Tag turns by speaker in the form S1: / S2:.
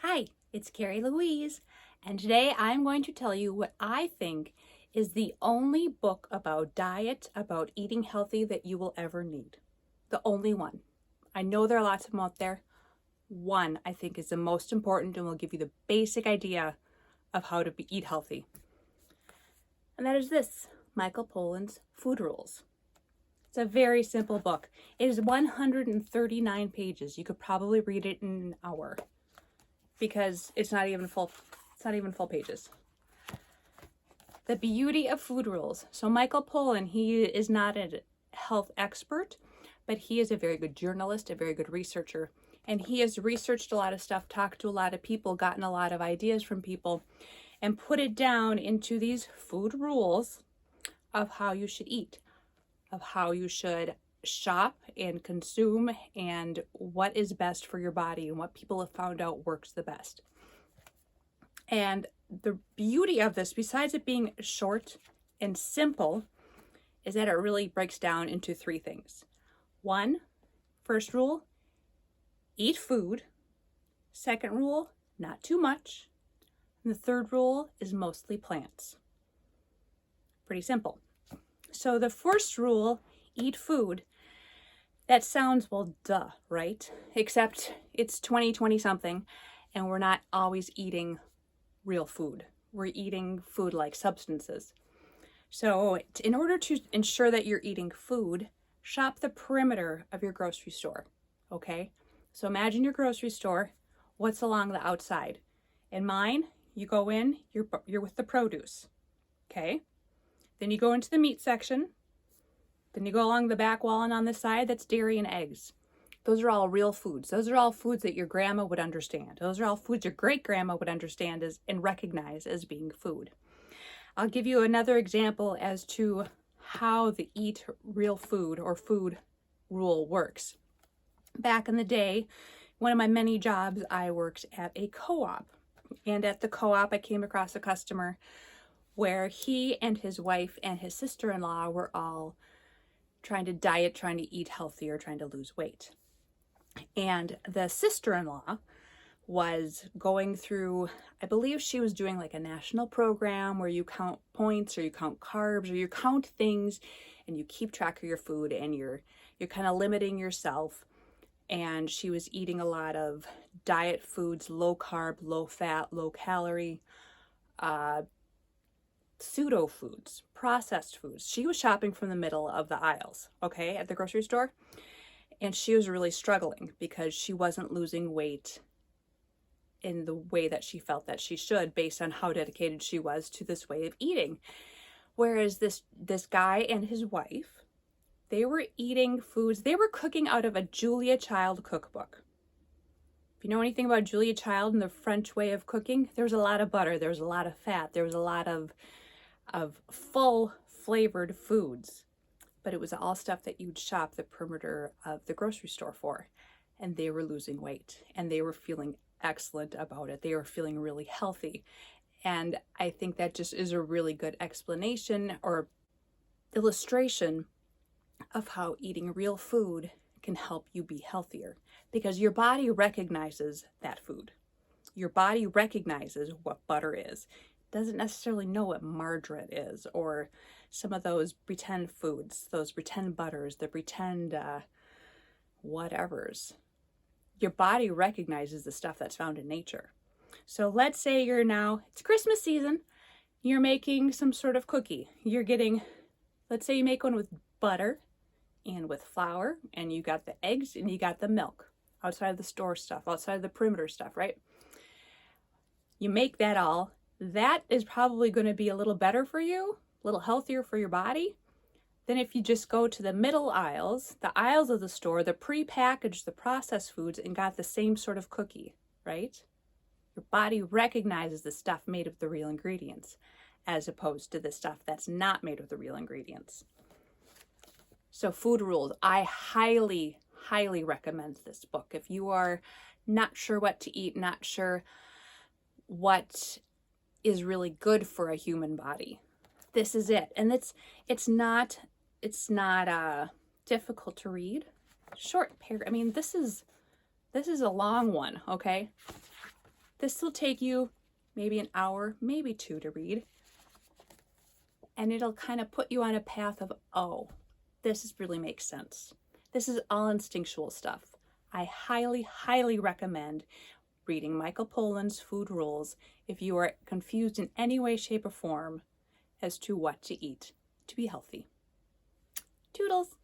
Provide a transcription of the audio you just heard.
S1: Hi, it's Carrie Louise, and today I'm going to tell you what I think is the only book about diet, about eating healthy that you will ever need. The only one. I know there are lots of them out there. One I think is the most important and will give you the basic idea of how to eat healthy. And that is this, Michael Pollan's Food Rules. It's a very simple book. It is 139 pages. You could probably read it in an hour, because it's not even full pages. The beauty of Food Rules. So Michael Pollan, he is not a health expert, but he is a very good journalist, a very good researcher. And he has researched a lot of stuff, talked to a lot of people, gotten a lot of ideas from people, and put it down into these food rules of how you should eat, of how you should shop and consume, and what is best for your body and what people have found out works the best. And the beauty of this, besides it being short and simple, is that it really breaks down into three things. One, first rule, eat food. Second rule, not too much. And the third rule is mostly plants. Pretty simple. So the first rule, eat food, that sounds, well, duh, right? Except it's 2020 something, and we're not always eating real food. We're eating food like substances. So in order to ensure that you're eating food, shop the perimeter of your grocery store, okay? So imagine your grocery store, what's along the outside? In mine, you go in, you're with the produce, okay? Then you go into the meat section. Then you go along the back wall, and on the side, that's dairy and eggs. Those are all real foods. Those are all foods that your grandma would understand. Those are all foods your great-grandma would understand and recognize as being food. I'll give you another example as to how the eat real food or food rule works. Back in the day, one of my many jobs, I worked at a co-op. And at the co-op, I came across a customer where he and his wife and his sister-in-law were all trying to diet, trying to eat healthier, trying to lose weight. And the sister-in-law was going through, I believe she was doing like a national program where you count points or you count carbs or you count things and you keep track of your food, and you're kind of limiting yourself. And she was eating a lot of diet foods, low carb, low fat, low calorie, pseudo foods, processed foods. She was shopping from the middle of the aisles, okay, at the grocery store. And she was really struggling because she wasn't losing weight in the way that she felt that she should, based on how dedicated she was to this way of eating. Whereas this guy and his wife, they were eating foods, they were cooking out of a Julia Child cookbook. If you know anything about Julia Child and the French way of cooking, there was a lot of butter, there was a lot of fat, there was a lot of full flavored foods, but it was all stuff that you'd shop the perimeter of the grocery store for. And they were losing weight, and they were feeling excellent about it. They were feeling really healthy. And I think that just is a really good explanation or illustration of how eating real food can help you be healthier, because your body recognizes that food. Your body recognizes what butter is. Doesn't necessarily know what margarine is, or some of those pretend foods, those pretend butters, the pretend whatevers. Your body recognizes the stuff that's found in nature. So let's say it's Christmas season, you're making some sort of cookie. Let's say you make one with butter and with flour, and you got the eggs and you got the milk outside of the store stuff, outside of the perimeter stuff, right? You make that all. That is probably going to be a little better for you, a little healthier for your body, than if you just go to the middle aisles, the aisles of the store, the pre-packaged, the processed foods, and got the same sort of cookie, right? Your body recognizes the stuff made of the real ingredients, as opposed to the stuff that's not made of the real ingredients. So Food Rules, I highly, highly recommend this book. If you are not sure what to eat, not sure what is really good for a human body, this is it. And it's not difficult to read. Short paragraph. I mean, this is a long one, okay? This will take you maybe an hour, maybe 2 to read. And it'll kind of put you on a path of, oh, really makes sense. This is all instinctual stuff. I highly, highly recommend reading Michael Pollan's Food Rules if you are confused in any way, shape, or form as to what to eat to be healthy. Toodles!